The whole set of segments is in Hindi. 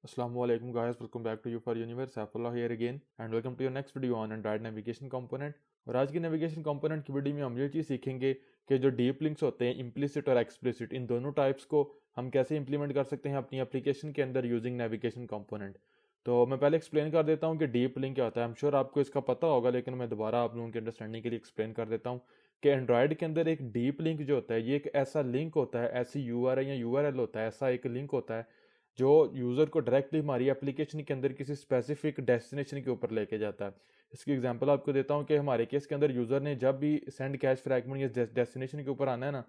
Assalamualaikum guys, welcome back to U4Universe. Saifullah here again and welcome to your next video on Android navigation component। और आज की नेविगेशन कंपोनेंट की वीडियो में हम ये चीज़ सीखेंगे कि जो डीप लिंक्स होते हैं इम्प्लिसिट और एक्सप्लिसिट, इन दोनों टाइप्स को हम कैसे इंप्लीमेंट कर सकते हैं अपनी एप्लीकेशन के अंदर यूजिंग नेविगेशन कंपोनेंट। तो मैं पहले एक्सप्लेन कर देता हूँ कि डीप लिंक क्या होता है। आई एम श्योर आपको इसका पता होगा, लेकिन मैं दोबारा आप लोगों की अंडरस्टैंडिंग के लिए एक्सप्लेन कर देता हूँ कि एंड्रॉयड के अंदर एक डीप लिंक जो होता है ये एक ऐसा लिंक होता है, ऐसी यूआरएल या यूआरएल होता है, ऐसा एक लिंक होता है जो यूज़र को डायरेक्टली हमारी एप्लीकेशन के अंदर किसी स्पेसिफिक डेस्टिनेशन के ऊपर लेके जाता है। इसकी एग्जांपल आपको देता हूँ कि हमारे केस के अंदर यूज़र ने जब भी सेंड कैश फ्रैगमेंट या डेस्टिनेशन के ऊपर आना है ना,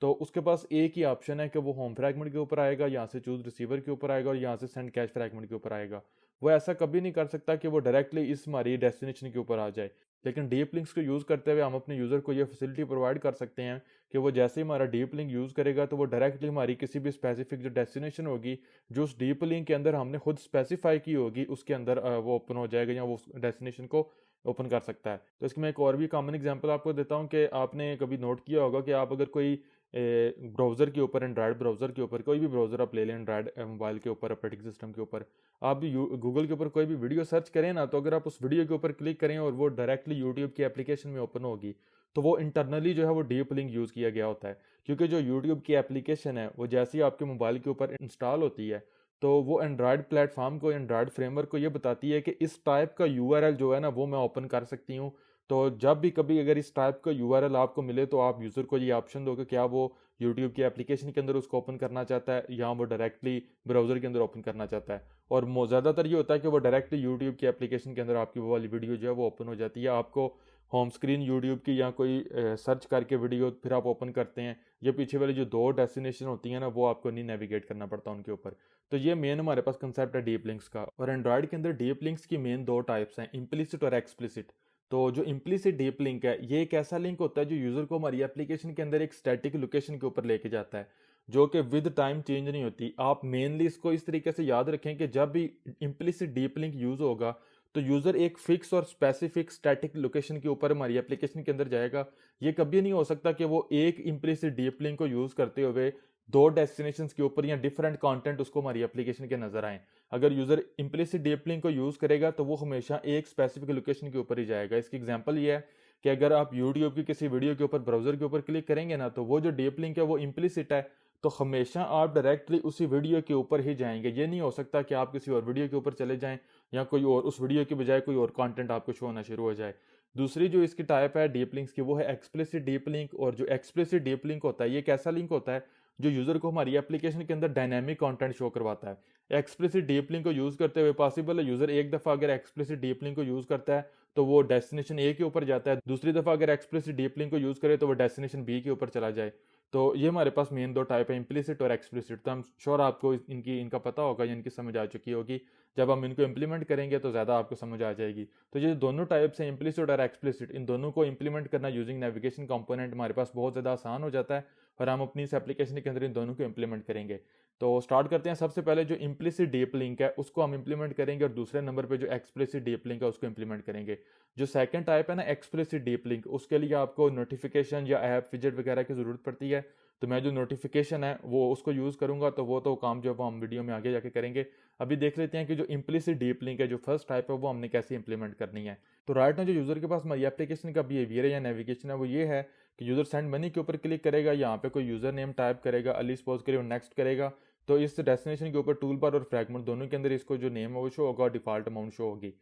तो उसके पास एक ही ऑप्शन है कि वो होम फ्रैगमेंट के ऊपर आएगा, यहाँ से चूज रिसीवर के ऊपर आएगा और यहाँ से सेंड कैश फ्रैगमेंट के ऊपर आएगा। वो ऐसा कभी नहीं कर सकता कि वो डायरेक्टली इस हमारी डेस्टिनेशन के ऊपर आ जाए। लेकिन डीप लिंक्स को यूज़ करते हुए हम अपने यूज़र को ये फैसिलिटी प्रोवाइड कर सकते हैं कि वो जैसे ही हमारा डीप लिंक यूज़ करेगा तो वो डायरेक्टली हमारी किसी भी स्पेसिफिक जो डेस्टिनेशन होगी, जो उस डीप लिंक के अंदर हमने खुद स्पेसिफाई की होगी, उसके अंदर वो ओपन हो जाएगा या वो उस डेस्टिनेशन को ओपन कर सकता है। तो इसकी मैं एक और भी कॉमन एग्जांपल आपको देता हूँ कि आपने कभी नोट किया होगा कि आप अगर कोई ब्राउज़र के ऊपर, एंड्रॉयड ब्राउज़र के ऊपर, कोई भी ब्राउज़र आप ले लें एंड्रॉयड मोबाइल के ऊपर, ऑपरेटिंग सिस्टम के ऊपर, आप भी गूगल के ऊपर कोई भी वीडियो सर्च करें ना, तो अगर आप उस वीडियो के ऊपर क्लिक करें और वो डायरेक्टली यूट्यूब की एप्लीकेशन में ओपन होगी, तो वो इंटरनली जो है वो डीप लिंक यूज़ किया गया होता है। क्योंकि जो यूट्यूब की एप्लीकेशन है वो जैसे ही आपके मोबाइल के ऊपर इंस्टॉल होती है, तो वो एंड्रॉयड प्लेटफॉर्म को, एंड्रॉयड फ्रेमवर्क को ये बताती है कि इस टाइप का यूआरएल जो है ना वो मैं ओपन कर सकती हूँ। तो जब भी कभी अगर इस टाइप का यूआरएल आपको मिले तो आप यूज़र को ये ऑप्शन दो कि क्या वो यूट्यूब की एप्लीकेशन के अंदर उसको ओपन करना चाहता है या वो डायरेक्टली ब्राउज़र के अंदर ओपन करना चाहता है। और ज़्यादातर ये होता है कि वो डायरेक्टली यूट्यूब की एप्लीकेशन के अंदर आपकी वो वाली वीडियो जो है वो ओपन हो जाती है। आपको होम स्क्रीन यूट्यूब की या कोई सर्च करके वीडियो फिर आप ओपन करते हैं, ये पीछे वाली जो दो डेस्टिनेशन होती हैं ना वो आपको नहीं नेविगेट करना पड़ता उनके ऊपर। तो ये मेन हमारे पास कंसेप्ट है डीप लिंक्स का। और एंड्रॉयड के अंदर डीप लिंक्स की मेन दो टाइप्स हैं, इम्प्लिसिट और एक्सप्लिसिट। तो जो इम्प्लिसिट डीप लिंक है ये एक ऐसा लिंक होता है जो यूजर को हमारी एप्लीकेशन के अंदर एक स्टैटिक लोकेशन के ऊपर लेके जाता है, जो कि विद टाइम चेंज नहीं होती। आप मेनली इसको इस तरीके से याद रखें कि जब भी इम्प्लिसिट डीप लिंक यूज होगा तो यूजर एक फिक्स और स्पेसिफिक स्टैटिक लोकेशन के ऊपर हमारी एप्लीकेशन के अंदर जाएगा। ये कभी नहीं हो सकता कि वो एक इम्प्लिसिट डीप लिंक को यूज करते हुए दो डेस्टिनेशंस के ऊपर या डिफरेंट कंटेंट उसको हमारी एप्लीकेशन के नजर आए। अगर यूजर इम्प्लिसिट डीप लिंक को यूज करेगा तो वो हमेशा एक स्पेसिफिक लोकेशन के ऊपर ही जाएगा। इसकी एग्जांपल ये है कि अगर आप यूट्यूब की किसी वीडियो के ऊपर ब्राउजर के ऊपर क्लिक करेंगे ना, तो वो जो डीप लिंक है वो इम्प्लिसिट है, तो हमेशा आप डायरेक्टली उसी वीडियो के ऊपर ही जाएंगे। ये नहीं हो सकता कि आप किसी और वीडियो के ऊपर चले जाएं या कोई और उस वीडियो की बजाय कोई और कंटेंट आपको शो होना शुरू हो जाए। दूसरी जो इसकी टाइप है डीप लिंक्स की वो है एक्सप्लिसिट डीप लिंक। और जो एक्सप्लिसिट डीप लिंक होता है ये एक ऐसा लिंक होता है जो यूजर को हमारी एप्लीकेशन के अंदर डायनामिक कंटेंट शो करवाता है। एक्सप्लिसिट डीप लिंक को यूज करते हुए पॉसिबल है यूजर एक दफा अगर एक्सप्लिसिट डीप लिंक को यूज करता है तो वो डेस्टिनेशन ए के ऊपर जाता है, दूसरी दफा अगर एक्सप्लिसिट डीप लिंक को यूज करे तो वो डेस्टिनेशन बी के ऊपर चला जाए। तो ये हमारे पास मेन दो टाइप है, इम्प्लिसिट और एक्सप्लिसिट। तो हम श्योर आपको इनका पता होगा या इनकी समझ आ चुकी होगी। जब हम इनको इम्प्लीमेंट करेंगे तो ज़्यादा आपको समझ आ जाएगी। तो ये दोनों टाइप्स हैं, इम्प्लिसिट और एक्सप्लिसिट, इन दोनों को इंप्लीमेंट करना यूजिंग नेविगेशन कंपोनेंट हमारे पास बहुत ज़्यादा आसान हो जाता है और हम अपनी इस एप्लीकेशन के अंदर इन दोनों को इंप्लीमेंट करेंगे। तो स्टार्ट करते हैं। सबसे पहले जो इम्प्लिसिट डीप लिंक है उसको हम इंप्लीमेंट करेंगे और दूसरे नंबर पे जो एक्सप्लिसिट डीप लिंक है उसको इंप्लीमेंट करेंगे। जो सेकंड टाइप है ना एक्सप्लिसिट डीप लिंक, उसके लिए आपको नोटिफिकेशन या ऐप विजेट वगैरह की जरूरत पड़ती है। तो मैं जो नोटिफिकेशन है वो उसको यूज़ करूंगा, तो वो काम जो है वो हम वीडियो में आगे जाके करेंगे। अभी देख लेते हैं कि जो इम्प्लिसिट डीप लिंक है जो फर्स्ट टाइप है वो हमने कैसे इंप्लीमेंट करनी है। तो राइट ना जो यूज़र के पास हमारी एप्लीकेशन का बिहेवियर है या नेविगेशन है वो ये है कि यूज़र सेंड मनी के ऊपर क्लिक करेगा, यहाँ पे कोई यूज़र नेम टाइप करेगा, अली सपोज करिए, नेक्स्ट करेगा, तो इस डेस्टिनेशन के ऊपर टूल बार और फ्रैगमेंट दोनों के अंदर इसको जो नेम है वो शो होगा और डिफॉल्ट अमाउंट शो होगी।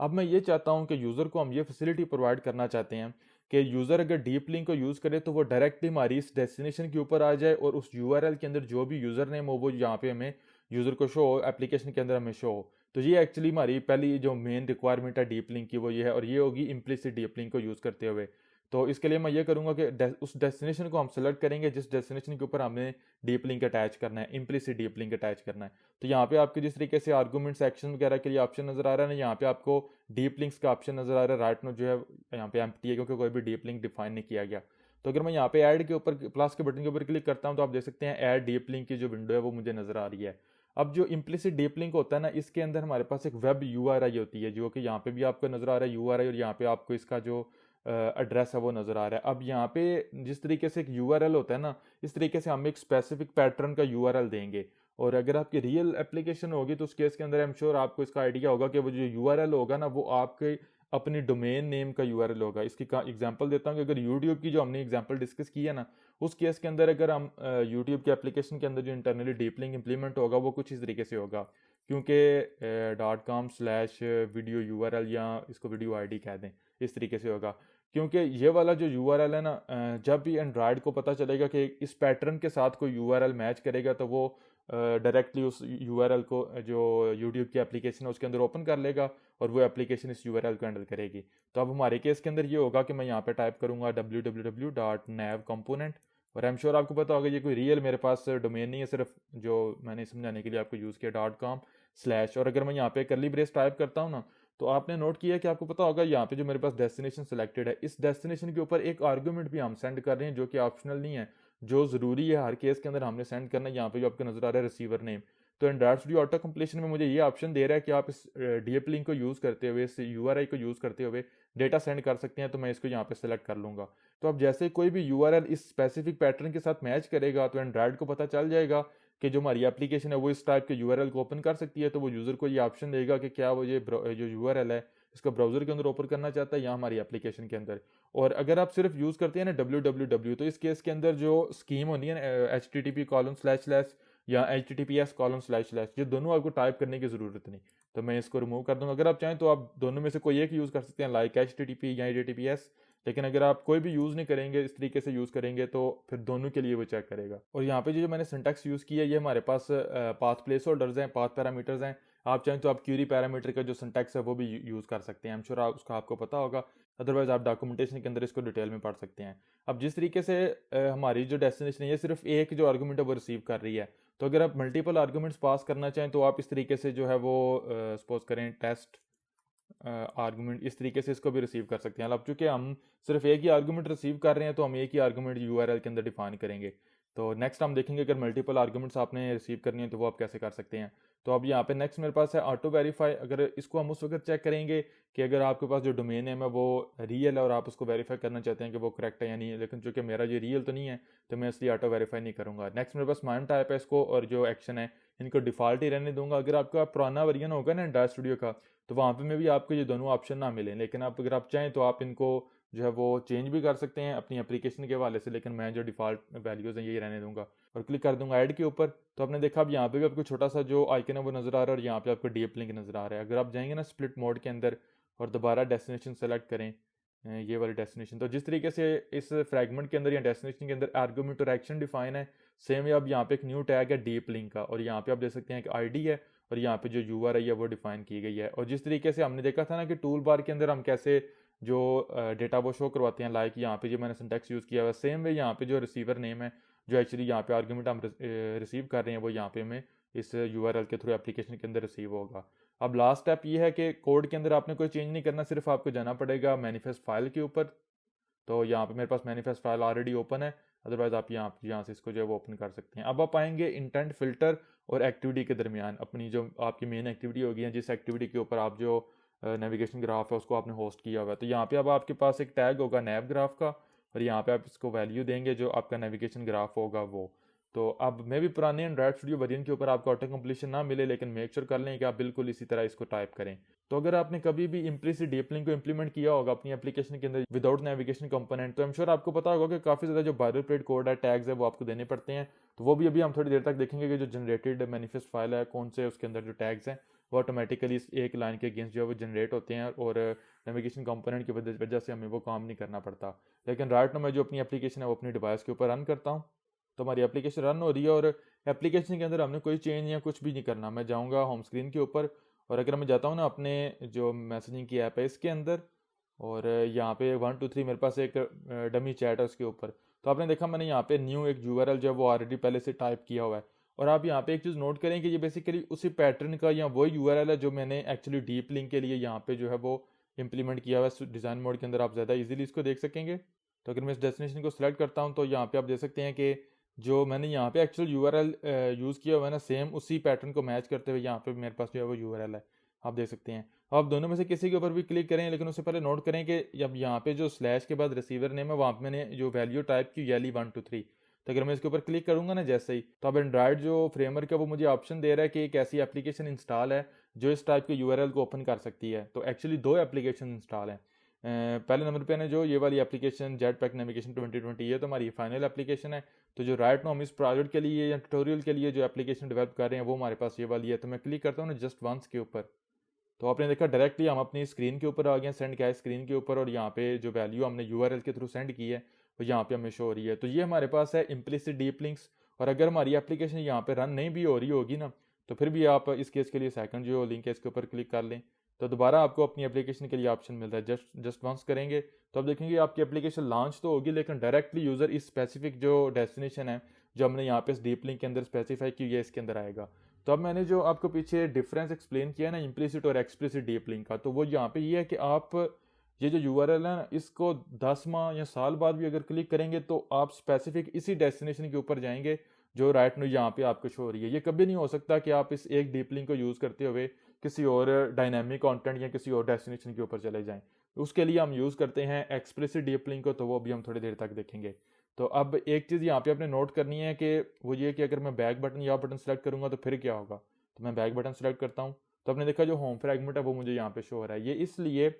अब मैं ये चाहता हूँ कि यूज़र को हम ये फैसिलिटी प्रोवाइड करना चाहते हैं कि यूज़र अगर डीप लिंक को यूज़ करे तो वो डायरेक्टली हमारी इस डेस्टिनेशन के ऊपर आ जाए और उस यूआरएल के अंदर जो भी यूज़र नेम हो वो यहाँ पे हमें यूज़र को शो हो, एप्लीकेशन के अंदर हमें शो हो। तो ये एक्चुअली हमारी पहली जो मेन रिक्वायरमेंट है डीप लिंक की वो ये है, और ये होगी इम्प्लिसिट डीप लिंक को यूज़ करते हुए। तो इसके लिए मैं ये करूँगा कि उस डेस्टिनेशन को हम सेलेक्ट करेंगे जिस डेस्टिनेशन के ऊपर हमने डीप लिंक अटैच करना है, इम्प्लिसिट डीप लिंक अटैच करना है। तो यहाँ पे आपके जिस तरीके से आर्गूमेंट सेक्शन वगैरह के लिए ऑप्शन नजर आ रहा है ना, यहाँ पे आपको डीप लिंक्स का ऑप्शन नजर आ रहा है। राइट नो जो है यहाँ पे एम्प्टी है क्योंकि कोई भी डीप लिंक डिफाइन नहीं किया गया। तो अगर मैं यहाँ पे ऐड के ऊपर प्लस के बटन के ऊपर क्लिक करता हूँ तो आप देख सकते हैं ऐड डीप लिंक की जो विंडो है वो मुझे नजर आ रही है। अब जो इम्प्लिसिट डीप लिंक होता है ना, इसके अंदर हमारे पास एक वेब यूआरआई होती है जो कि यहाँ पे भी आपको नजर आ रहा है यूआरआई, और यहाँ पे आपको इसका जो एड्रेस है वो नजर आ रहा है। अब यहाँ पे जिस तरीके से एक यूआरएल होता है ना, इस तरीके से हम एक स्पेसिफिक पैटर्न का यूआरएल देंगे और अगर आपकी रियल एप्लीकेशन होगी तो उस केस के अंदर आई एम श्योर आपको इसका आइडिया होगा कि वो जो यूआरएल होगा ना वो आपके अपनी डोमेन नेम का यूआरएल होगा। इसकी एग्जांपल देता हूँ कि अगर यूट्यूब की जो हमने एग्जांपल डिस्कस की है ना, उस केस के अंदर अगर हम यूट्यूब के एप्लीकेशन के अंदर जो इंटरनली डीप लिंक इंप्लीमेंट होगा वो कुछ इस तरीके से होगा, क्योंकि .com/video URL या इसको वीडियो आईडी कह दें, इस तरीके से होगा। क्योंकि ये वाला जो यूआरएल है ना, जब भी एंड्रॉयड को पता चलेगा कि इस पैटर्न के साथ कोई यूआरएल मैच करेगा तो वो डायरेक्टली उस यूआरएल को जो यूट्यूब की एप्लीकेशन है उसके अंदर ओपन कर लेगा और वो एप्लीकेशन इस यूआरएल को हैंडल करेगी। तो अब हमारे केस के अंदर ये होगा कि मैं यहाँ पे टाइप करूँगा www.navcomponent, और आई एम श्योर आपको पता होगा ये कोई रियल मेरे पास डोमेन नहीं है, सिर्फ जो मैंने समझाने के लिए आपको यूज़ किया .com/। और अगर मैं यहाँ पे करली ब्रेस टाइप करता हूँ ना, तो आपने नोट किया कि आपको पता होगा यहाँ पे जो मेरे पास डेस्टिनेशन सिलेक्टेड है, इस डेस्टिनेशन के ऊपर एक आर्गूमेंट भी हम सेंड कर रहे हैं जो कि ऑप्शनल नहीं है, जो ज़रूरी है हर केस के अंदर हमने सेंड करना है। यहाँ पे जो आपको नजर आ रहा है रिसीवर नेम, तो एंड्रॉइड स्टूडियो ऑटो कंप्लीशन में मुझे ये ऑप्शन दे रहा है कि आप इस डीप लिंक को यूज़ करते हुए, इस यूआरआई को यूज़ करते हुए डेटा सेंड कर सकते हैं। तो मैं इसको यहाँ पे सेलेक्ट कर लूँगा। तो अब जैसे कोई भी यूआरएल इस स्पेसिफिक पैटर्न के साथ मैच करेगा तो एंड्रॉइड को पता चल जाएगा कि जो हमारी एप्लीकेशन है वो इस टाइप के यूआरएल को ओपन कर सकती है। तो वो यूज़र को ये ऑप्शन देगा कि क्या वो ये जो यूआरएल है इसको ब्राउजर के अंदर ओपन करना चाहता है या हमारी एप्लीकेशन के अंदर। और अगर आप सिर्फ यूज़ करते हैं ना www, तो इस केस के अंदर जो स्कीम होती है ना http:// या https:// ये दोनों आपको टाइप करने की ज़रूरत नहीं। तो मैं इसको रिमूव कर दूंगा। अगर आप चाहें तो आप दोनों में से कोई एक यूज़ कर सकते हैं, लाइक http या https, लेकिन अगर आप कोई भी यूज़ नहीं करेंगे, इस तरीके से यूज़ करेंगे तो फिर दोनों के लिए वो चेक करेगा। और यहाँ पे जो मैंने सिंटैक्स यूज़ किया है ये हमारे पास पाथ प्लेस होल्डर्स हैं, पाथ पैरामीटर्स हैं। आप चाहें तो आप क्यूरी पैरामीटर का जो सिंटैक्स है वो भी यूज़ कर सकते हैं। आई एम श्योर उसका आपको पता होगा, अदरवाइज आप डॉक्यूमेंटेशन के अंदर इसको डिटेल में पढ़ सकते हैं। अब जिस तरीके से हमारी जो डेस्टिनेशन है ये सिर्फ एक जो आर्गूमेंट है वो रिसीव कर रही है, तो अगर आप मल्टीपल आर्गूमेंट्स पास करना चाहें तो आप इस तरीके से जो है वो सपोज करें टेस्ट आर्गूमेंट, इस तरीके से इसको भी रिसीव कर सकते हैं। अब चूंकि हम सिर्फ एक ही आर्गूमेंट रिसीव कर रहे हैं तो हम एक ही आर्गूमेंट यूआरएल के अंदर डिफाइन करेंगे। तो नेक्स्ट हम देखेंगे अगर मल्टीपल आर्गूमेंट्स आपने रिसीव करनी है तो वो आप कैसे कर सकते हैं। तो अब यहाँ पे नेक्स्ट मेरे पास है ऑटो वेरीफाई। अगर इसको हम उस वक्त चेक करेंगे कि अगर आपके पास जो डोमेन नेम है वो रियल है और आप उसको वेरीफाई करना चाहते हैं कि वो करेक्ट है या नहीं, लेकिन चूंकि मेरा ये रियल तो नहीं है तो मैं इसलिए ऑटो वेरीफाई नहीं करूँगा। नेक्स्ट मेरे पास माइम टाइप है, इसको और जो एक्शन है इनको डिफॉल्ट ही रहने दूंगा। अगर आपका पुराना वर्जन होगा ना एंड्रॉइड स्टूडियो का तो वहाँ पे में भी आपको ये दोनों ऑप्शन ना मिलें, लेकिन आप अगर आप चाहें तो आप इनको जो है वो चेंज भी कर सकते हैं अपनी एप्लीकेशन के हवाले से, लेकिन मैं जो डिफ़ॉल्ट वैल्यूज़ हैं यही रहने दूंगा और क्लिक कर दूंगा ऐड के ऊपर। तो आपने देखा अब यहाँ पे भी आपको छोटा सा जो आइकन है वो नज़र आ रहा है और यहाँ पे आपको डीप लिंक नज़र आ रहा है। अगर आप जाएंगे ना स्प्लिट मोड के अंदर और दोबारा डेस्टिनेशन सेलेक्ट करें, ये वाली डेस्टिनेशन, तो जिस तरीके से इस फ्रैगमेंट के अंदर या डेस्टिनेशन के अंदर आर्गूमेंट और एक्शन डिफाइन है, सेम अब यहाँ पे एक न्यू टैग है डीप लिंक का, और यहाँ पे आप देख सकते हैं कि आईडी है और यहाँ पे जो यूआरआई है वो डिफाइन की गई है। और जिस तरीके से हमने देखा था ना कि टूल बार के अंदर हम कैसे जो डेटा वो शो करवाते हैं, लाइक यहाँ पे जो मैंने सिंटैक्स यूज़ किया हुआ, सेम वे यहाँ पे जो रिसीवर नेम है जो एक्चुअली यहाँ पे आर्गूमेंट हम रिसीव कर रहे हैं वो यहाँ पे हमें इस यूआरएल के थ्रू एप्लीकेशन के अंदर रिसीव होगा। अब लास्ट स्टेप ये है कि कोड के अंदर आपने कोई चेंज नहीं करना, सिर्फ आपको जाना पड़ेगा मैनिफेस्ट फाइल के ऊपर। तो यहाँ पे मेरे पास मैनिफेस्ट फाइल ऑलरेडी ओपन है, अदरवाइज आप यहाँ से इसको जो है वो ओपन कर सकते हैं। अब आप आएंगे इंटेंट फिल्टर और एक्टिविटी के दरमियान, अपनी जो आपकी मेन एक्टिविटी होगी, जिस एक्टिविटी के ऊपर आप जो नेविगेशन ग्राफ है उसको आपने होस्ट किया हुआ है, तो यहाँ पे अब आपके पास एक टैग होगा नैव ग्राफ का और यहाँ पे आप इसको वैल्यू देंगे जो आपका नेविगेशन ग्राफ होगा वो। तो अब मैं भी पुराने एंड्रॉइड स्टूडियो वर्जन के ऊपर आपको ऑटो कंप्लीशन ना मिले, लेकिन मेक श्योर कर लें कि आप बिल्कुल इसी तरह इसको टाइप करें। तो अगर आपने कभी भी इम्प्लिसिट डीप लिंक को इंप्लीमेंट किया होगा अपनी एप्लीकेशन के अंदर विदाउट नेविगेशन कंपोनेंट, तो आई एम श्योर आपको पता होगा कि काफ़ी ज़्यादा जो बायोप्लेट कोड है, टैग्स है, वो आपको देने पड़ते हैं। तो वो भी अभी हम थोड़ी देर तक देखेंगे कि जो जनरेटेड मैनिफेस्ट फाइल है कौन से उसके अंदर जो टैग्स हैं वो ऑटोमेटिकली इस एक लाइन के अगेंस्ट जो है वो जनरेट होते हैं और नेविगेशन कंपोनेंट की वजह से हमें वो काम नहीं करना पड़ता। लेकिन राइट नाउ मैं जो अपनी एप्लीकेशन है वो अपनी डिवाइस के ऊपर रन करता हूँ, तो हमारी एप्लीकेशन रन हो रही है और एप्लीकेशन के अंदर हमने कोई चेंज या कुछ भी नहीं करना। मैं जाऊँगा होम स्क्रीन के ऊपर और अगर मैं जाता हूँ ना अपने जो मैसेजिंग की ऐप है इसके अंदर, और यहाँ पे 1 2 3 मेरे पास एक डमी चैट है उसके ऊपर, तो आपने देखा मैंने यहाँ पे न्यू एक यूआरएल जो है वो ऑलरेडी पहले से टाइप किया हुआ है। और आप यहाँ पे एक चीज़ नोट करें कि ये बेसिकली उसी पैटर्न का या वही यूआरएल है जो मैंने एक्चुअली डीप लिंक के लिए यहाँ पे जो है वो इंप्लीमेंट किया हुआ है। डिज़ाइन मोड के अंदर आप ज़्यादा इजीली इसको देख सकेंगे। तो अगर मैं इस डेस्टिनेशन को सिलेक्ट करता हूँ तो यहाँ पे आप देख सकते हैं कि जो मैंने यहाँ पे एक्चुअल यूआरएल यूज़ किया हुआ है ना, सेम उसी पैटर्न को मैच करते हुए यहाँ पे मेरे पास जो है वो यूआरएल है, आप देख सकते हैं। आप दोनों में से किसी के ऊपर भी क्लिक करें, लेकिन उससे पहले नोट करें कि अब यहाँ पे जो स्लैश के बाद रिसीवर नेम है वहाँ पे मैंने जो वैल्यू टाइप की YELI 1 2 3, तो अगर मैं इसके ऊपर क्लिक करूंगा ना जैसे ही, तो अब एंड्रॉयड जो फ्रेमवर्क है वो मुझे ऑप्शन दे रहा है कि एक ऐसी एप्लीकेशन इंस्टॉल है जो इस टाइप के यूआरएल को ओपन कर सकती है। तो एक्चुअली दो एप्लीकेशन इंस्टॉल हैं। पहले नंबर पे ना जो ये वाली एप्लीकेशन जेटपैक नेविगेशन 2020, ये तो हमारी फाइनल एप्लीकेशन है। तो जो राइट नो हम इस प्रोजेक्ट के लिए या ट्यूटोरियल के लिए जो एप्लीकेशन डेवलप कर रहे हैं वो हमारे पास ये वाली है। तो मैं क्लिक करता हूँ ना जस्ट वंस के ऊपर, तो आपने देखा डायरेक्टली हम अपनी स्क्रीन के ऊपर आ गए, सेंड किया है स्क्रीन के ऊपर, और यहाँ पे जो वैल्यू हमने यूआरएल के थ्रू सेंड की है वो यहाँ पे हमें शो हो रही है। तो ये हमारे पास है इम्प्लिसिट डीप लिंक्स। और अगर हमारी एप्लीकेशन यहाँ पे रन नहीं भी हो रही होगी ना, तो फिर भी आप इस केस के लिए सेकंड जो लिंक है इसके ऊपर क्लिक कर लें, तो दोबारा आपको अपनी एप्लीकेशन के लिए ऑप्शन मिलता है। जस्ट वंस करेंगे तो आप देखेंगे आपकी एप्लीकेशन लॉन्च तो होगी, लेकिन डायरेक्टली यूज़र इस स्पेसिफिक जो डेस्टिनेशन है जो हमने यहाँ पे इस डीप लिंक के अंदर स्पेसिफाई की है इसके अंदर आएगा। तो अब मैंने जो आपको पीछे डिफरेंस एक्सप्लेन किया ना इम्प्लिसिट और एक्सप्लिसिट डीप लिंक का, तो वो यहाँ पे ये है कि आप ये जो यूआरएल है ना इसको 10 माह या साल बाद भी अगर क्लिक करेंगे तो आप स्पेसिफिक इसी डेस्टिनेशन के ऊपर जाएंगे जो राइट नो यहाँ पे आपको शो हो रही है। ये कभी नहीं हो सकता कि आप इस एक डीप लिंक को यूज़ करते हुए किसी और डायनामिक कंटेंट या किसी और डेस्टिनेशन के ऊपर चले जाएं। उसके लिए हम यूज़ करते हैं एक्सप्लिसिट डीप लिंक को, तो वो भी हम थोड़ी देर तक देखेंगे। तो अब एक चीज़ यहाँ पे आपने नोट करनी है कि वो ये कि अगर मैं बैक बटन या बटन सेलेक्ट करूंगा तो फिर क्या होगा। तो मैं बैक बटन सेलेक्ट करता हूँ, तो आपने देखा जो होम फ्रैगमेंट है वो मुझे यहाँ पे शो हो रहा है। ये इसलिए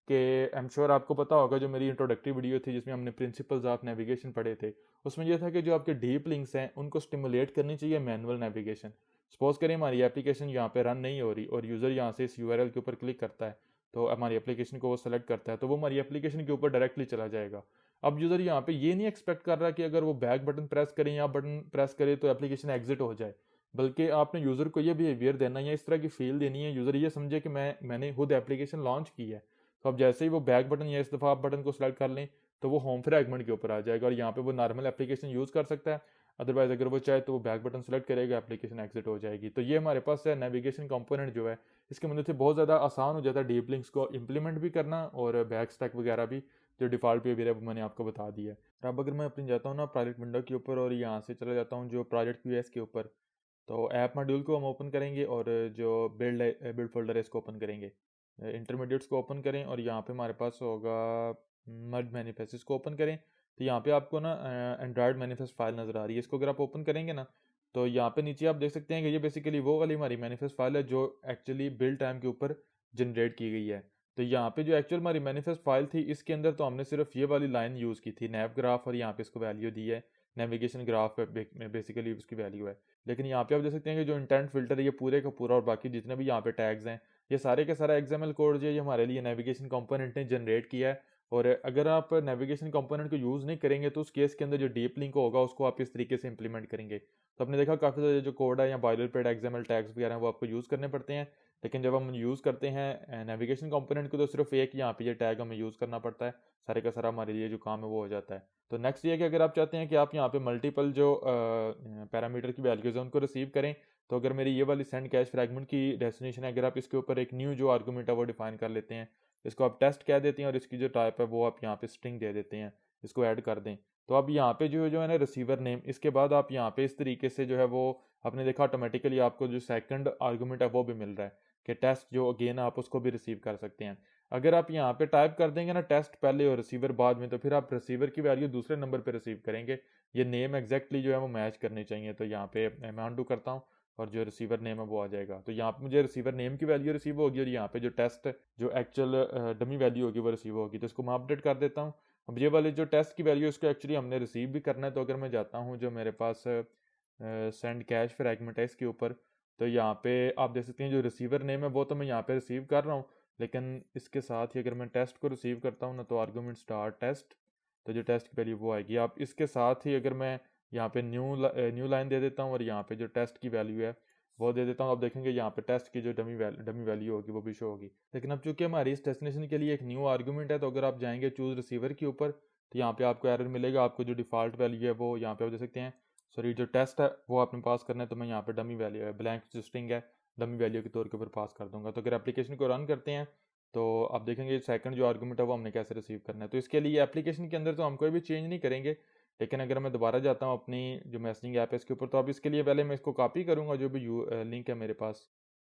कि आई एम श्योर आपको पता होगा जो मेरी इंट्रोडक्टरी वीडियो थी जिसमें हमने प्रिंसिपल्स ऑफ नेविगेशन पढ़े थे, उसमें यह था कि जो आपके डीप लिंक्स हैं उनको स्टिमुलेट करनी चाहिए मैनुअल नेविगेशन। सपोज करें हमारी एप्लीकेशन यहाँ पे रन नहीं हो रही और यूज़र यहाँ से इस यूआरएल के ऊपर क्लिक करता है, तो हमारी एप्लीकेशन को वो सेलेक्ट करता है, तो वो हमारी एप्लीकेशन के ऊपर डायरेक्टली चला जाएगा। अब यूज़र यहाँ पे ये नहीं एक्सपेक्ट कर रहा कि अगर वो बैक बटन प्रेस करें या बटन प्रेस करे तो एप्लीकेशन एग्जिट हो जाए, बल्कि आपने यूज़र को ये बिहेवियर देना या इस तरह की फील देनी है, यूज़र ये समझे कि मैंने खुद एप्लीकेशन लॉन्च की है। तो अब जैसे ही वो बैक बटन या इस दफ़ा आप बटन को सेलेक्ट कर लें तो वो होम फ्रैगमेंट के ऊपर आ जाएगा और यहाँ पे वो नॉर्मल एप्लीकेशन यूज़ कर सकता है। अदरवाइज अगर वो चाहे तो वो बैक बटन सेलेक्ट करेगा, एप्लीकेशन एग्जिट हो जाएगी। तो ये हमारे पास है नेविगेशन कंपोनेंट जो है, इसकी मदद से बहुत ज़्यादा आसान हो जाता है डीप लिंक्स को इंप्लीमेंट भी करना और बैक स्टैक वगैरह भी जो डिफ़ॉल्ट बिहेवियर है वो मैंने आपको बता दिया है। अब अगर मैं अपनी जाता हूँ ना प्रोजेक्ट विंडो के ऊपर और यहाँ से चला जाता हूँ जो प्रोजेक्ट क्यूएस के ऊपर, तो ऐप मॉड्यूल को हम ओपन करेंगे और जो बिल्ड फोल्डर है इसको ओपन करेंगे, इंटरमीडिएट्स को ओपन करें और यहाँ पे हमारे पास होगा मर्ज मैनिफेस्ट, इसको ओपन करें। तो यहाँ पे आपको ना एंड्रॉयड मैनिफेस्ट फाइल नज़र आ रही है, इसको अगर आप ओपन करेंगे ना तो यहाँ पे नीचे आप देख सकते हैं कि ये बेसिकली वो वाली हमारी मैनिफेस्ट फाइल है जो एक्चुअली बिल्ड टाइम के ऊपर जनरेट की गई है। तो यहाँ पे जो एक्चुअल हमारी मैनिफेस्ट फाइल थी इसके अंदर तो हमने सिर्फ ये वाली लाइन यूज़ की थी नैव ग्राफ, और यहाँ पे इसको वैल्यू दी है नेविगेशन ग्राफ में बेसिकली उसकी वैल्यू है। लेकिन यहाँ पे आप देख सकते हैं कि जो इंटेंट फिल्टर है ये पूरे का पूरा और बाकी जितने भी यहाँ पे टैग्स हैं ये सारे के सारा एक्सएमएल कोड जो है ये हमारे लिए नेविगेशन कंपोनेंट ने जनरेट किया है। और अगर आप नेविगेशन कंपोनेंट को यूज़ नहीं करेंगे तो उस केस के अंदर जो डीप लिंक होगा उसको आप इस तरीके से इंप्लीमेंट करेंगे। तो आपने देखा काफ़ी सारे जो कोड है या बॉयलरप्लेट एक्सएमएल टैग्स वगैरह वो आपको यूज़ करने पड़ते हैं, लेकिन जब हम यूज़ करते हैं नेविगेशन कंपोनेंट को तो सिर्फ एक यहाँ पे ये टैग हमें यूज़ करना पड़ता है, सारे का सारा हमारे लिए जो काम है वो हो जाता है। तो नेक्स्ट ये कि अगर आप चाहते हैं कि आप यहाँ पे मल्टीपल जो पैरामीटर की वैल्यूज़ हैं उनको रिसीव करें, तो अगर मेरी ये वाली सेंड कैश फ्रैगमेंट की डेस्टिनेशन है, अगर आप इसके ऊपर एक न्यू जो आर्गूमेंट है वो डिफाइन कर लेते हैं, इसको आप टेस्ट कह देते हैं और इसकी जो टाइप है वो आप यहाँ पे स्ट्रिंग दे देते हैं, इसको ऐड कर दें, तो अब यहाँ पे जो है ना रिसीवर नेम, इसके बाद आप यहाँ पे इस तरीके से जो है वो आपने देखा ऑटोमेटिकली आपको जो सेकंड आर्गूमेंट है वो भी मिल रहा है कि टेस्ट जो अगेन आप उसको भी रिसीव कर सकते हैं। अगर आप यहाँ पे टाइप कर देंगे ना टेस्ट पहले और रिसीवर बाद में, तो फिर आप रिसीवर की वैल्यू दूसरे नंबर पे रिसीव करेंगे। ये नेम एग्जैक्टली जो है वो मैच करनी चाहिए। तो यहाँ पे मैं अनडू करता हूँ और जो रिसीवर नेम है वो आ जाएगा। तो यहाँ पे मुझे रिसीवर नेम की वैल्यू रिसीव होगी और यहाँ पे जो टेस्ट जो एक्चुअल डमी वैल्यू होगी वो रिसीव होगी। तो इसको मैं अपडेट कर देता हूँ। अब ये वाले जो टेस्ट की वैल्यू इसको एक्चुअली हमने रिसीव भी करना है। तो अगर मैं जाता हूँ जो मेरे पास सेंड कैश फ्रैगमेंट है इसके ऊपर, तो यहाँ पे आप देख सकते हैं जो रिसीवर नेम है वो तो मैं यहाँ पे रिसीव कर रहा हूँ, लेकिन इसके साथ ही अगर मैं टेस्ट को रिसीव करता हूँ ना तो आर्गूमेंट स्टार टेस्ट, तो जो टेस्ट की वैल्यू वो आएगी। आप इसके साथ ही अगर मैं यहाँ पे न्यू लाइन दे देता हूँ और यहाँ पे जो टेस्ट की वैल्यू है वो दे देता हूँ, आप देखेंगे यहाँ पे टेस्ट की जो डमी वैल्यू होगी वो भी शो होगी। लेकिन अब चूंकि हमारी इस डेस्टिनेशन के लिए एक न्यू आर्गूमेंट है, तो अगर आप जाएंगे चूज रिसीवर के ऊपर तो यहाँ पे आपको एरर मिलेगा। आपको जो डिफ़ॉल्ट वैल्यू है वो यहाँ पे आप देख सकते हैं, सॉरी जो टेस्ट है वो आपने पास करना है, तो मैं यहाँ पे डमी वैल्यू है ब्लैंक जो स्ट्रिंग है डमी वैल्यू के तौर के ऊपर पास कर दूंगा। तो अगर एप्लीकेशन को रन करते हैं तो आप देखेंगे सेकंड जो आर्गूमेंट है वो हमने कैसे रिसीव करना है। तो इसके लिए एप्लीकेशन के अंदर तो हम कोई भी चेंज नहीं करेंगे, लेकिन अगर मैं दोबारा जाता हूँ अपनी जो मैसेजिंग ऐप है इसके ऊपर, तो अब इसके लिए पहले मैं इसको कॉपी करूँगा जो भी लिंक है मेरे पास,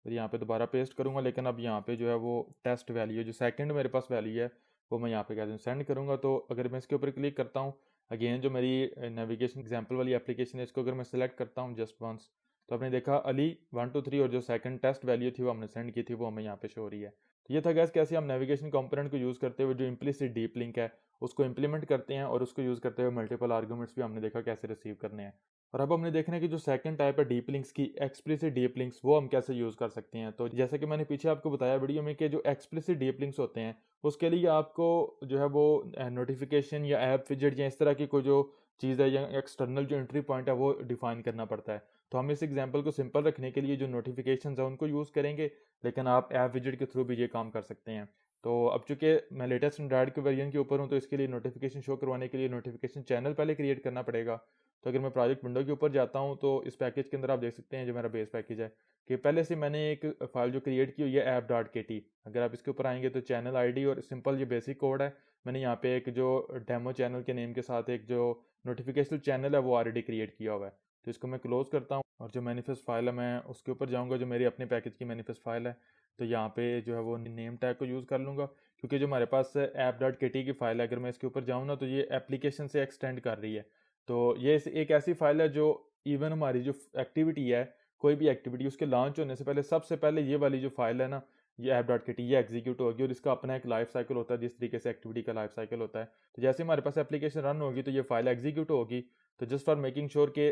फिर यहाँ पे दोबारा पेस्ट करूँगा। लेकिन अब यहाँ पे जो है वो टेस्ट वैल्यू जो सेकंड मेरे पास वैल्यू है वो मैं यहाँ पे क्या सेंड करूँगा। तो अगर मैं इसके ऊपर क्लिक करता हूँ, अगेन जो मेरी नेविगेशन एग्जाम्पल वाली एप्लीकेशन है, इसको अगर मैं सिलेक्ट करता हूँ जस्ट वंस, तो आपने देखा अली 1 2 3 और जो सेकंड टेस्ट वैल्यू थी वो हमने सेंड की थी, वो हमें यहाँ पे शो हो रही है। तो ये था गैस कैसे हम नेविगेशन कंपोनेंट को यूज़ करते हुए जो इम्प्लिसिट डीप लिंक है उसको इंप्लीमेंट करते हैं, और उसको यूज़ करते हुए मल्टीपल आर्गूमेंट्स भी हमने देखा कैसे रिसीव करने हैं। और अब हमने देखना है कि जो सेकंड टाइप है डीप लिंक्स की, एक्सप्लिसिट डीप लिंक्स, वो हम कैसे यूज़ कर सकते हैं। तो जैसे कि मैंने पीछे आपको बताया वीडियो में कि जो एक्सप्लिसिट डीप लिंक्स होते हैं उसके लिए आपको जो है वो नोटिफिकेशन या ऐप विजेट या इस तरह की कोई जो चीज़ है या एक्सटर्नल जो एंट्री पॉइंट है वो डिफाइन करना पड़ता है। तो हम इस एग्जांपल को सिंपल रखने के लिए जो नोटिफिकेशंस है उनको यूज़ करेंगे, लेकिन आप ऐप विजेट के थ्रू भी ये काम कर सकते हैं। तो अब चूंकि मैं लेटेस्ट एंड्रॉइड के वेरिएंट के ऊपर हूँ, तो इसके लिए नोटिफिकेशन शो करवाने के लिए नोटिफिकेशन चैनल पहले क्रिएट करना पड़ेगा। तो अगर मैं प्रोजेक्ट विंडो के ऊपर जाता हूँ तो इस पैकेज के अंदर आप देख सकते हैं जो मेरा बेस पैकेज है कि पहले से मैंने एक फाइल जो क्रिएट की हुई है app.kt। अगर आप इसके ऊपर आएंगे तो चैनल आईडी और सिंपल ये बेसिक कोड है। मैंने यहाँ पे एक जो डेमो चैनल के नेम के साथ एक जो नोटिफिकेशन चैनल है वो ऑलरेडी क्रिएट किया हुआ है। तो इसको मैं क्लोज करता हूँ और जो मैनिफेस्ट फाइल है मैं उसके ऊपर जाऊँगा, जो मेरी अपने पैकेज की मैनिफेस्ट फाइल है। तो यहाँ पे जो है वो नेम टैग को यूज़ कर लूँगा, क्योंकि जो हमारे पास app.kt की फाइल है, अगर मैं इसके ऊपर जाऊँ ना तो ये एप्लीकेशन से एक्सटेंड कर रही है। तो ये एक ऐसी फाइल है जो इवन हमारी जो एक्टिविटी है, कोई भी एक्टिविटी उसके लॉन्च होने से पहले सबसे पहले ये वाली जो फाइल है ना, ये app.kt ये एग्जीक्यूट होगी, और इसका अपना एक लाइफ साइकिल होता है जिस तरीके से एक्टिविटी का लाइफ साइकिल होता है। तो जैसे हमारे पास एप्लीकेशन रन होगी तो ये फाइल एग्जीक्यूट होगी। तो जस्ट फॉर मेकिंग श्योर के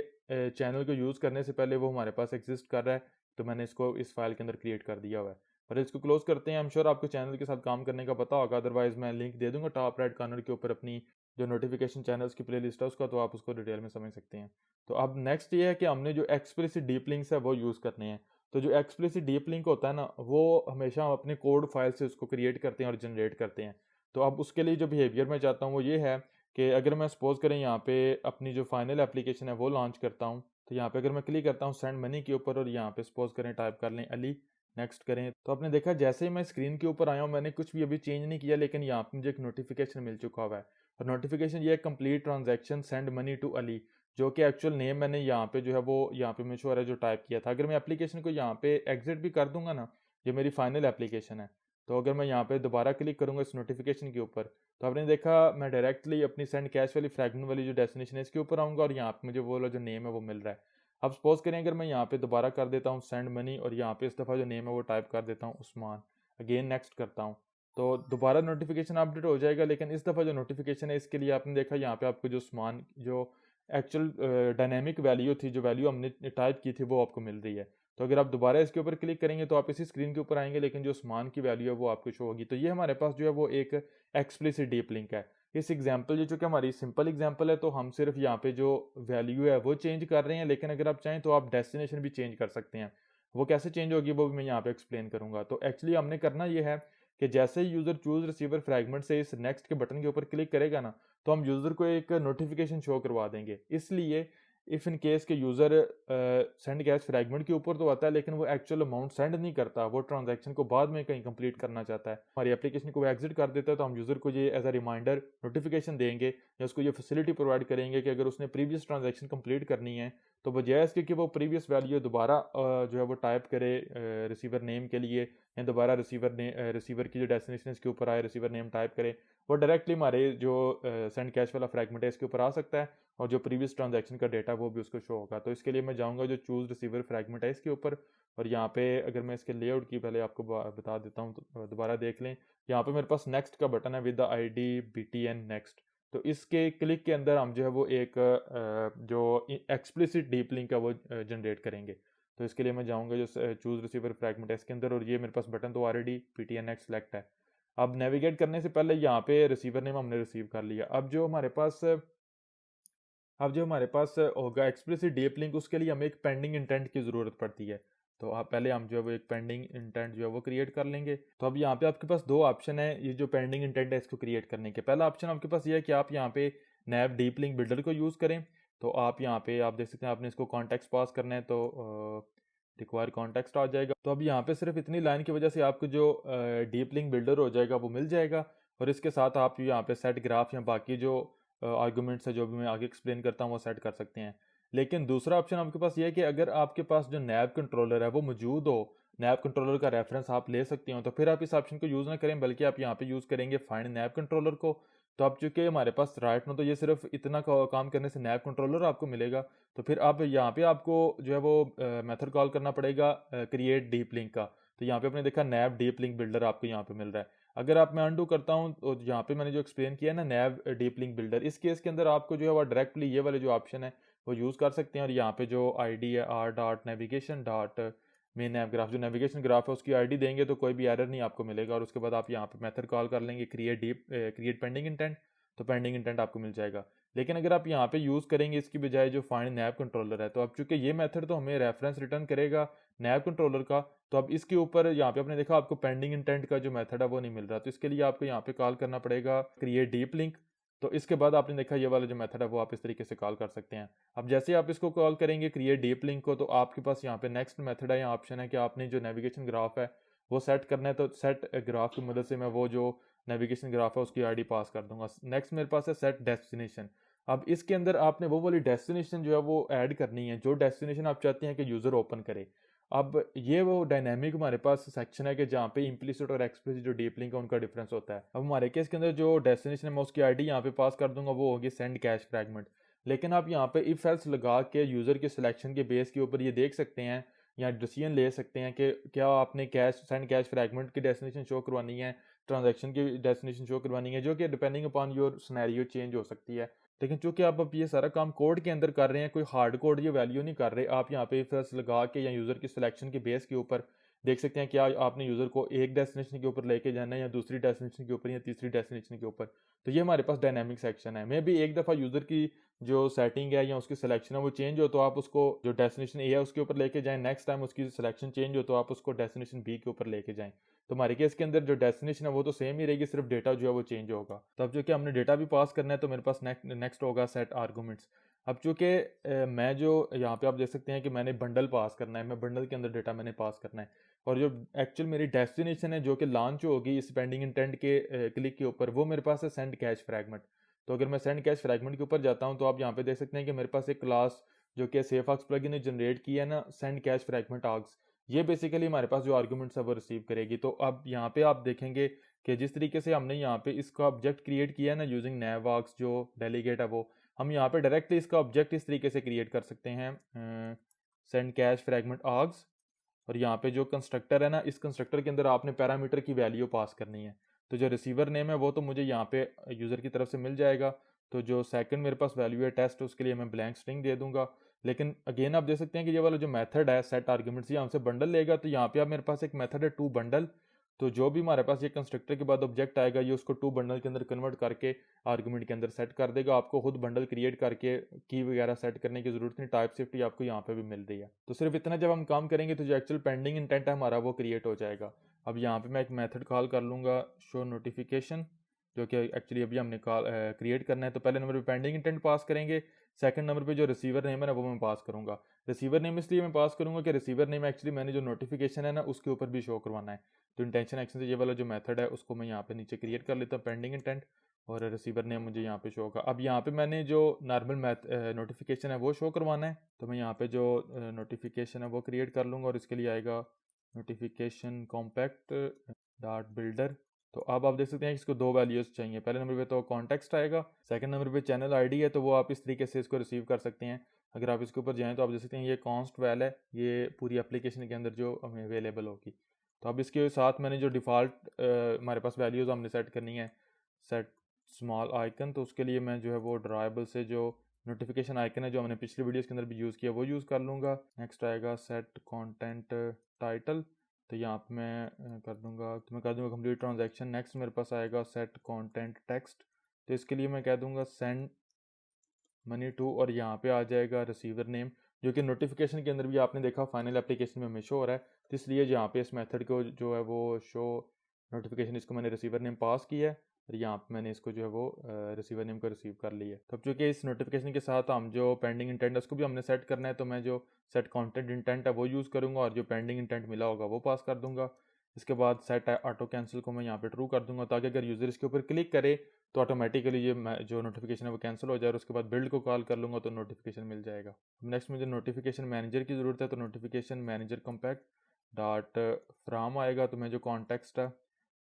चैनल को यूज़ करने से पहले वो हमारे पास एग्जिस्ट कर रहा है, तो मैंने इसको इस फाइल के अंदर क्रिएट कर दिया हुआ है। पर इसको क्लोज करते हैं। आई एम श्योर आपको चैनल के साथ काम करने का पता होगा, अदरवाइज मैं लिंक दे दूंगा टॉप राइट कॉर्नर के ऊपर अपनी जो नोटिफिकेशन चैनल्स की प्लेलिस्ट है उसका, तो आप उसको डिटेल में समझ सकते हैं। तो अब नेक्स्ट ये है कि हमने जो एक्सप्लिसिट डीप लिंक्स है वो यूज़ करने हैं। तो जो एक्सप्लिसिट डीप लिंक होता है ना, वो हमेशा हम अपने कोड फाइल से उसको क्रिएट करते हैं और जनरेट करते हैं। तो अब उसके लिए जो बिहेवियर मैं चाहता हूँ वो ये है कि अगर मैं सपोज करें यहाँ पे अपनी जो फाइनल एप्लीकेशन है वो लॉन्च करता हूँ, तो यहाँ पे अगर मैं क्लिक करता हूँ सेंड मनी के ऊपर और यहाँ पे सपोज करें टाइप कर लें अली, नेक्स्ट करें, तो आपने देखा जैसे ही मैं स्क्रीन के ऊपर आया हूँ मैंने कुछ भी अभी चेंज नहीं किया, लेकिन यहाँ पे मुझे एक नोटिफिकेशन मिल चुका हुआ है। और नोटिफिकेशन ये complete transaction send money to Ali, जो कि एक्चुअल नेम मैंने यहाँ पे जो है वो यहाँ पे मेंशन है जो टाइप किया था। अगर मैं एप्लीकेशन को यहाँ पे एग्जिट भी कर दूंगा ना, ये मेरी फाइनल एप्लीकेशन है, तो अगर मैं यहाँ पे दोबारा क्लिक करूंगा इस नोटिफिकेशन के ऊपर, तो आपने देखा मैं डायरेक्टली अपनी सेंड कैश वाली फ्रैगमेंट वाली जो डेस्टिनेशन है इसके ऊपर आऊँगा और यहाँ पे मुझे वो वाला जो नेम है वो मिल रहा है। अब सपोज करें अगर मैं यहाँ पे दोबारा कर देता हूँ सेंड मनी और यहाँ पे इस दफ़ा जो नेम है वो टाइप कर देता हूँ उस्मान, अगेन नेक्स्ट करता हूँ, तो दोबारा नोटिफिकेशन अपडेट हो जाएगा। लेकिन इस दफ़ा जो नोटिफिकेशन है इसके लिए आपने देखा यहाँ पे आपको जो उस्मान जो एक्चुअल डायनेमिक वैल्यू थी, जो वैल्यू हमने टाइप की थी वो आपको मिल रही है। तो अगर आप दोबारा इसके ऊपर क्लिक करेंगे तो आप इसी स्क्रीन के ऊपर आएंगे, लेकिन जो उस्मान की वैल्यू है वो आपको शो होगी। तो ये हमारे पास जो है वो एक एक्सप्लिसिट डीप लिंक है। इस एग्जाम्पल जो चूँकि हमारी सिंपल एग्जाम्पल है तो हम सिर्फ यहाँ पे जो वैल्यू है वो चेंज कर रहे हैं, लेकिन अगर आप चाहें तो आप डेस्टिनेशन भी चेंज कर सकते हैं। वो कैसे चेंज होगी वो भी मैं यहाँ पे एक्सप्लेन करूंगा। तो एक्चुअली हमने करना ये है कि जैसे ही यूज़र चूज रिसीवर फ्रैगमेंट से इस नेक्स्ट के बटन के ऊपर क्लिक करेगा ना, तो हम यूज़र को एक नोटिफिकेशन शो करवा देंगे। इसलिए इफ़ इन केस के यूज़र सेंड कैश फ्रैगमेंट के ऊपर तो आता है लेकिन वो एक्चुअल अमाउंट सेंड नहीं करता, वो ट्रांजैक्शन को बाद में कहीं कंप्लीट करना चाहता है, हमारी एप्लीकेशन को वो एग्जिट कर देता है, तो हम यूज़र को ये एज अ रिमाइंडर नोटिफिकेशन देंगे या उसको ये फैसिलिटी प्रोवाइड करेंगे कि अगर उसने प्रीवियस ट्रांजैक्शन कंप्लीट करनी है तो बजाय इसके कि वो प्रीवियस वैल्यू दोबारा जो है वो टाइप करे रिसीवर नेम के लिए, या दोबारा रिसीवर की जो डेस्टिनेशन इसके ऊपर आए रिसीवर नेम टाइप करे, वो डायरेक्टली हमारे जो सेंड कैश वाला फ्रैगमेंट है इसके ऊपर आ सकता है और जो प्रीवियस ट्रांजैक्शन का डेटा वो भी उसको शो होगा। तो इसके लिए मैं जाऊंगा जो चूज रिसीवर फ्रैगमेंट है इसके ऊपर, और यहाँ पे अगर मैं इसके लेआउट की पहले आपको बता देता हूँ तो दोबारा देख लें, यहाँ पे मेरे पास नेक्स्ट का बटन है with the ID BTN next. तो इसके क्लिक के अंदर हम जो है वो एक जो एक्सप्लिसिट डीप लिंक है वो जनरेट करेंगे। तो इसके लिए मैं जाऊँगा जो चूज रिसीवर फ्रैगमेंट है इसके अंदर, और ये मेरे पास बटन तो ऑलरेडी BTN नेक्स्ट सेलेक्ट है। अब नेविगेट करने से पहले यहाँ पे रिसीवर नेम हमने रिसीव कर लिया। अब जो हमारे पास होगा एक्सप्लिसिट डीप लिंक, उसके लिए हमें एक पेंडिंग इंटेंट की ज़रूरत पड़ती है। तो आप पहले हम जो है वो एक पेंडिंग इंटेंट जो है वो क्रिएट कर लेंगे। तो अब यहाँ पे आपके पास दो ऑप्शन है ये जो पेंडिंग इंटेंट है इसको क्रिएट करने के। पहला ऑप्शन आपके पास ये है कि आप यहाँ पे नैव डीप लिंक बिल्डर को यूज़ करें। तो आप यहाँ पे आप देख सकते हैं आपने इसको कॉन्टेक्स्ट पास करना है, तो रिक्वायर कॉन्टेक्स्ट आ जाएगा। तो अब यहाँ पे सिर्फ इतनी लाइन की वजह से आपको जो डीप लिंक बिल्डर हो जाएगा वो मिल जाएगा, और इसके साथ आप यहाँ पे सेट ग्राफ या बाकी जो आर्गूमेंट्स है जो भी मैं आगे एक्सप्लेन करता हूँ वो सेट कर सकते हैं। लेकिन दूसरा ऑप्शन आपके पास ये है कि अगर आपके पास जो नैब कंट्रोलर है वो मौजूद हो, नैब कंट्रोलर का रेफरेंस आप ले सकते हो, तो फिर आप इस ऑप्शन को यूज़ ना करें बल्कि आप यहाँ पे यूज़ करेंगे फाइंड नैब कंट्रोलर को। तो अब चूंकि हमारे पास राइट नो तो ये सिर्फ इतना काम करने से नैब कंट्रोलर आपको मिलेगा, तो फिर अब यहाँ पे आपको जो है वो मेथड कॉल करना पड़ेगा क्रिएट डीप लिंक का। तो यहाँ पे आपने देखा नैब डीप लिंक बिल्डर आपको यहाँ पे मिल रहा है। अगर आप मैं अनडू करता हूँ तो यहाँ पे मैंने जो एक्सप्लेन किया ना नैब डीप लिंक बिल्डर, इस केस के अंदर आपको जो है वो डायरेक्टली ये वाले जो ऑप्शन है वो यूज़ कर सकते हैं। और यहाँ पे जो आईडी है r.navigation. मेन ऐप ग्राफ, जो नेविगेशन ग्राफ है उसकी आईडी देंगे तो कोई भी एरर नहीं आपको मिलेगा। और उसके बाद आप यहाँ पे मेथड कॉल कर लेंगे क्रिएट पेंडिंग इंटेंट, तो पेंडिंग इंटेंट आपको मिल जाएगा। लेकिन अगर आप यहाँ पे यूज़ करेंगे इसकी बजाय जो फाइंड नैब कंट्रोलर है, तो अब चूंकि ये मेथड तो हमें रेफरेंस रिटर्न करेगा नैब कंट्रोलर का, तो अब इसके ऊपर यहाँ पे आपने देखा आपको पेंडिंग इंटेंट का जो मेथड है वो नहीं मिल रहा, तो इसके लिए आपको यहाँ पे कॉल करना पड़ेगा क्रिएट डीप लिंक। तो इसके बाद आपने देखा ये वाला जो मेथड है वो आप इस तरीके से कॉल कर सकते हैं। अब जैसे आप इसको कॉल करेंगे क्रिएट डीप लिंक को, तो आपके पास यहाँ पे नेक्स्ट मेथड है या ऑप्शन है कि आपने जो नेविगेशन ग्राफ है वो सेट करना है। तो सेट ग्राफ की मदद से मैं वो जो नेविगेशन ग्राफ है उसकी आईडी पास कर दूंगा। नेक्स्ट मेरे पास है सेट डेस्टिनेशन। अब इसके अंदर आपने वो वाली डेस्टिनेशन जो है वो ऐड करनी है जो डेस्टिनेशन आप चाहते हैं कि यूज़र ओपन करे। अब ये वो डायनेमिक हमारे पास सेक्शन है कि जहाँ पे इम्प्लिसिट और एक्सप्लिसिट जो डीप लिंक है उनका डिफरेंस होता है। अब हमारे केस के अंदर जो डेस्टिनेशन है मैं उसकी आईडी यहाँ पे पास कर दूंगा, वो होगी सेंड कैश फ्रैगमेंट। लेकिन आप यहाँ पे इफ एल्स लगा के यूज़र के सिलेक्शन के बेस के ऊपर ये देख सकते हैं या डिसीजन ले सकते हैं कि क्या आपने सेंड कैश फ्रैगमेंट की डेस्टिनेशन शो करवानी है, ट्रांजैक्शन की डेस्टिनेशन शो करवानी है, जो कि depending upon your scenario change हो सकती है। लेकिन चूंकि आप अब ये सारा काम कोड के अंदर कर रहे हैं, कोई हार्ड कोड ये वैल्यू नहीं कर रहे, आप यहाँ पे फर्स्ट लगा के या यूज़र की सिलेक्शन के बेस के ऊपर देख सकते हैं क्या आपने यूज़र को एक डेस्टिनेशन के ऊपर लेके जाना है या दूसरी डेस्टिनेशन के ऊपर या तीसरी डेस्टिनेशन के ऊपर। तो ये हमारे पास डायनामिक सेक्शन है। मे भी एक दफ़ा यूज़र की जो सेटिंग है या उसकी सिलेक्शन है वो चेंज हो तो आप उसको जो डेस्टिनेशन ए है उसके ऊपर लेके जाएं, नेक्स्ट टाइम उसकी सिलेक्शन चेंज हो तो आप उसको डेस्टिनेशन बी के ऊपर लेके जाएं। तो हमारे केस के अंदर जो डेस्टिनेशन है वो तो सेम ही रहेगी, सिर्फ डेटा जो है वो चेंज होगा। तो अब जो कि हमने डेटा भी पास करना है तो मेरे पास नेक्स्ट होगा सेट आर्गूमेंट्स। अब चूंकि मैं जो यहाँ पे आप देख सकते हैं कि मैंने बंडल पास करना है, मैं बंडल के अंदर डेटा मैंने पास करना है। और जो एक्चुअल मेरी डेस्टिनेशन है जो कि लॉन्च होगी इस पेंडिंग इंटेंट के क्लिक के ऊपर, वो मेरे पास है सेंड कैश फ्रैगमेंट। तो अगर मैं सेंड कैश फ्रैगमेंट के ऊपर जाता हूँ तो आप यहाँ पे देख सकते हैं कि मेरे पास एक क्लास जो कि सेफ आर्ग्स प्लगइन ने जनरेट किया है ना, सेंड कैश फ्रैगमेंट आर्ग्स, ये बेसिकली हमारे पास जो आर्गुमेंट्स है वो रिसीव करेगी। तो अब यहाँ पे आप देखेंगे कि जिस तरीके से हमने यहाँ पे इसका ऑब्जेक्ट क्रिएट किया है ना यूजिंग नैव आर्ग्स जो डेलीगेट है, वो हम यहाँ पे डायरेक्टली इसका ऑब्जेक्ट इस तरीके से क्रिएट कर सकते हैं सेंड कैश फ्रैगमेंट आर्ग्स। और यहाँ पे जो कंस्ट्रक्टर है ना, इस कंस्ट्रक्टर के अंदर आपने पैरामीटर की वैल्यू पास करनी है। तो जो रिसीवर नेम है वो तो मुझे यहाँ पे यूज़र की तरफ से मिल जाएगा। तो जो सेकंड मेरे पास वैल्यू है टेस्ट, उसके लिए मैं ब्लैंक स्ट्रिंग दे दूंगा। लेकिन अगेन आप देख सकते हैं कि ये वाला जो मेथड है सेट आर्ग्यूमेंट्स, ये हमसे बंडल लेगा। तो यहाँ पे अब मेरे पास एक मेथड है टू बंडल। तो जो भी हमारे पास ये कंस्ट्रक्टर के बाद ऑब्जेक्ट आएगा ये उसको टू बंडल के अंदर कन्वर्ट करके आर्गुमेंट के अंदर सेट कर देगा। आपको खुद बंडल क्रिएट करके की वगैरह सेट करने की जरूरत नहीं, टाइप सेफ्टी आपको यहाँ पे भी मिल रही है। तो सिर्फ इतना जब हम काम करेंगे तो जो एक्चुअल पेंडिंग इंटेंट है हमारा वो क्रिएट हो जाएगा। अब यहाँ पे मैं एक मेथड कॉल कर लूँगा शो नोटिफिकेशन, जो कि एक्चुअली अभी हमने कॉल क्रिएट करना है। तो पहले नंबर पे पेंडिंग इंटेंट पास करेंगे, सेकंड नंबर पे जो रिसीवर नेम है ना वो मैं पास करूँगा। रिसीवर नेम इसलिए मैं पास करूँगा कि रिसीवर नेम एक्चुअली मैंने जो नोटिफिकेशन है ना उसके ऊपर भी शो करवाना है। तो इंटेंशन एक्शन से ये वाला जो मेथड है उसको मैं यहाँ पे नीचे क्रिएट कर लेता हूँ पेंडिंग इंटेंट, और रिसीवर नेम मुझे यहाँ पे शो होगा। अब यहाँ पे मैंने जो नॉर्मल नोटिफिकेशन है वो शो करवाना है, तो मैं यहाँ पे जो नोटिफिकेशन है वो क्रिएट कर लूँगा और इसके लिए आएगा नोटिफिकेशन कॉम्पैक्ट डॉट बिल्डर। तो अब आप देख सकते हैं कि इसको दो वैल्यूज़ चाहिए। पहले नंबर पे तो कॉन्टेक्स्ट आएगा, सेकंड नंबर पे चैनल आईडी है, तो वो आप इस तरीके से इसको रिसीव कर सकते हैं। अगर आप इसके ऊपर जाएँ तो आप देख सकते हैं ये कॉन्स्ट वैल है, ये पूरी एप्लीकेशन के अंदर जो हमें अवेलेबल होगी। तो अब इसके साथ मैंने जो डिफ़ॉल्ट हमारे पास वैल्यूज़ हमने सेट करनी है सेट स्मॉल आइकन, तो उसके लिए मैं जो है वो ड्राइबल से जो नोटिफिकेशन आइकन है जो हमने पिछली वीडियोस के अंदर भी यूज़ किया वो यूज़ कर लूँगा। नेक्स्ट आएगा सेट कंटेंट टाइटल, तो यहाँ पे मैं कर दूँगा, तो मैं कर दूँगा कंप्लीट ट्रांजैक्शन। नेक्स्ट मेरे पास आएगा सेट कंटेंट टेक्स्ट, तो इसके लिए मैं कह दूँगा सेंड मनी टू, और यहाँ पे आ जाएगा रिसीवर नेम, जो कि नोटिफिकेशन के अंदर भी आपने देखा फाइनल एप्लीकेशन में हमें शो हो रहा है। तो इसलिए यहाँ पे इस मेथड को जो है वो शो नोटिफिकेशन, इसको मैंने रिसीवर नेम पास किया है और यहाँ पे मैंने इसको जो है वो रिसीवर नेम को रिसीव कर लिया है। तो अब चूँकि इस नोटिफिकेशन के साथ हम जो पेंडिंग इंटेंट है उसको भी हमने सेट करना है, तो मैं जो सेट कंटेंट इंटेंट है वो यूज़ करूँगा और जो पेंडिंग इंटेंट मिला होगा वो पास कर दूँगा। इसके बाद सेट ऑटो कैंसिल को मैं यहाँ पे ट्रू कर दूँगा, ताकि अगर यूज़र इसके ऊपर क्लिक करे तो ऑटोमेटिकली ये जो नोटिफिकेशन है वो कैंसिल हो जाए। और उसके बाद बिल्ड को कॉल कर लूँगा तो नोटिफिकेशन मिल जाएगा। नेक्स्ट मुझे नोटिफिकेशन मैनेजर की ज़रूरत है, तो notification manager compact dot from आएगा, तो मैं जो कॉन्टेक्स्ट है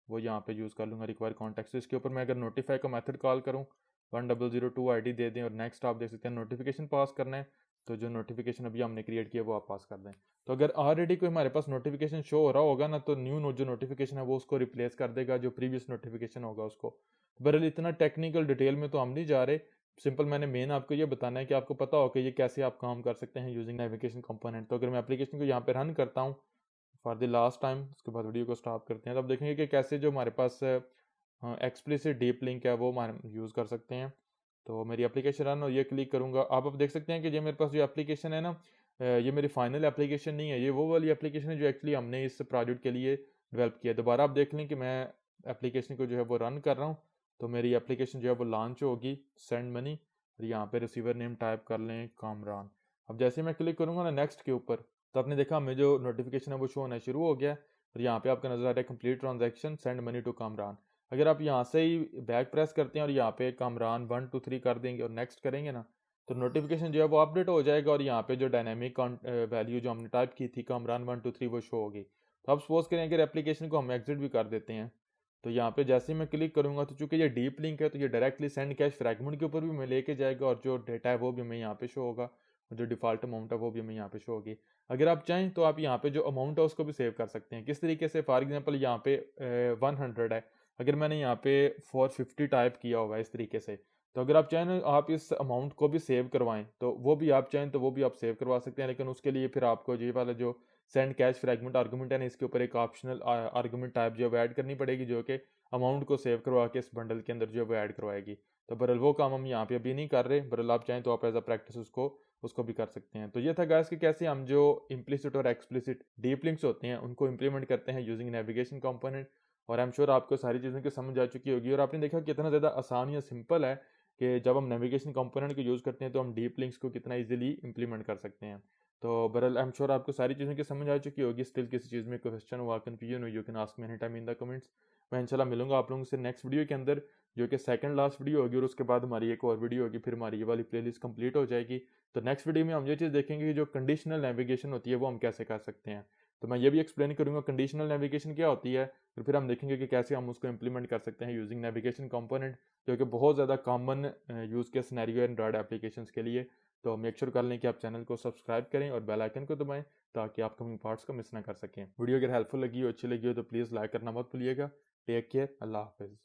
वो यहाँ पे यूज़ कर लूँगा रिक्वायर कॉन्टेक्स्ट। इसके ऊपर मैं अगर नोटिफाई का मेथड कॉल करूँ 1002 आईडी दे दें और नेक्स्ट आप देख सकते हैं नोटिफिकेशन पास करना है, तो जो नोटिफिकेशन अभी हमने क्रिएट किया वो आप पास कर दें। तो अगर ऑलरेडी कोई हमारे पास नोटिफिकेशन शो हो रहा होगा ना, तो न्यू जो नोटिफिकेशन है वो उसको रिप्लेस कर देगा जो प्रीवियस नोटिफिकेशन होगा उसको। बहरहाल इतना टेक्निकल डिटेल में तो हम नहीं जा रहे, सिंपल मैंने मेन आपको ये बताना है कि आपको पता हो कि ये कैसे आप काम कर सकते हैं यूजिंग नेविगेशन कंपोनेंट। तो अगर मैं एप्लीकेशन को यहाँ पे रन करता हूँ फॉर द लास्ट टाइम, उसके बाद वीडियो को स्टॉप करते हैं, तो आप देखेंगे कि कैसे जो हमारे पास एक्सप्लिसिट डीप लिंक है वो हमारे यूज़ कर सकते हैं। तो मेरी एप्लीकेशन रन और ये क्लिक करूँगा, आप देख सकते हैं कि ये मेरे पास जो एप्लीकेशन है ना, ये मेरी फाइनल एप्लीकेशन नहीं है, ये वो वाली एप्लीकेशन है जो एक्चुअली हमने इस प्रोजेक्ट के लिए डेवलप किया है। दोबारा आप देख लें कि मैं एप्लीकेशन को जो है वो रन कर रहा हूँ, तो मेरी एप्लीकेशन जो है वो लॉन्च होगी, सेंड मनी, और यहाँ पे रिसीवर नेम टाइप कर लें कामरान। अब जैसे मैं क्लिक करूँगा ना नेक्स्ट के ऊपर, तो आपने देखा हमें जो नोटिफिकेशन है वो शो होना शुरू हो गया है, और यहाँ पे आपका नजर आ रहा है complete transaction send money to Kamran. अगर आप यहाँ से ही बैक प्रेस करते हैं और यहाँ पे कामरान 1 2 3 कर देंगे और नेक्स्ट करेंगे ना, तो नोटिफिकेशन जो है वो अपडेट हो जाएगा और यहाँ पे जो डायनेमिक वैल्यू जो हमने टाइप की थी कामरान 1 2 3 वो शो होगी। तो आप सपोज करें अगर एप्लीकेशन को हम एग्जिट भी कर देते हैं, तो यहाँ पे जैसे ही मैं क्लिक करूंगा तो चूंकि ये डीप लिंक है तो ये डायरेक्टली सेंड कैश फ्रैगमेंट के ऊपर भी मैं लेके जाएगा, और जो डेटा है वो भी हमें यहाँ पे शो होगा, और जो डिफॉल्ट अमाउंट है वो भी हमें यहाँ पे शो होगी। अगर आप चाहें तो आप यहाँ पे जो अमाउंट है उसको भी सेव कर सकते हैं। किस तरीके से, फॉर एग्जाम्पल यहाँ पे 100 है, अगर मैंने यहाँ पे 450 टाइप किया होगा इस तरीके से, तो अगर आप चाहें आप इस अमाउंट को भी सेव करवाएं तो वो भी आप चाहें तो वो भी आप सेव करवा सकते हैं, लेकिन उसके लिए फिर आपको ये वाला जो सेंड कैश फ्रैगमेंट आर्गूमेंट है ना, इसके ऊपर एक ऑप्शनल आर्गूमेंट टाइप जो है ऐड करनी पड़ेगी, जो कि अमाउंट को सेव करवा के इस बंडल के अंदर जो है वो ऐड करवाएगी। तो बरल वो काम हम यहाँ पे अभी नहीं कर रहे, बरल आप चाहें तो आप एज अ प्रैक्टिस उसको भी कर सकते हैं। तो ये था गाइस कि कैसे हम जो इम्प्लिसिट और एक्सप्लिसिट डीप लिंक्स होते हैं उनको इंप्लीमेंट करते हैं यूजिंग नेविगेशन कंपोनेंट। और आई एम श्योर आपको सारी चीज़ों की समझ आ चुकी होगी, और आपने देखा कितना ज़्यादा आसान या सिंपल है कि जब हम नेविगेशन कंपोनेंट को यूज़ करते हैं तो हम डीप लिंक्स को कितना इजीली इंप्लीमेंट कर सकते हैं। तो बहरहाल आई एम श्योर आपको सारी चीज़ों की समझ आ चुकी होगी। स्टिल किसी चीज़ में क्वेश्चन हुआ, कंफ्यूजन हुई, you can ask me any time in the comments. मैं इंशाल्लाह मिलूंगा आप लोगों से नेक्स्ट वीडियो के अंदर, जो कि सेकंड लास्ट वीडियो होगी, और उसके बाद हमारी एक और वीडियो होगी, फिर हमारी ये वाली प्लेलिस्ट कंप्लीट हो जाएगी। तो नेक्स्ट वीडियो में हम ये चीज़ देखेंगे कि जो कंडीशनल नेविगेशन होती है वो हम कैसे कर सकते हैं। तो मैं ये भी एक्सप्लेन करूंगा कंडीशनल नेविगेशन क्या होती है, फिर हम देखेंगे कि कैसे हम उसको इंप्लीमेंट कर सकते हैं यूजिंग नेविगेशन कंपोनेंट, जो कि बहुत ज़्यादा कॉमन यूज़ के सिनेरियो एंड्रॉयड एप्लीकेशंस के लिए। तो मेक श्योर कर लें कि आप चैनल को सब्सक्राइब करें और बेल आइकन को दबाएं ताकि आप अपकमिंग पार्ट्स को मिस ना कर सकें। वीडियो अगर हेल्पफुल लगी हो, अच्छी लगी हो, तो प्लीज़ लाइक करना मत भूलिएगा। टेक केयर, अल्लाह हाफिज़।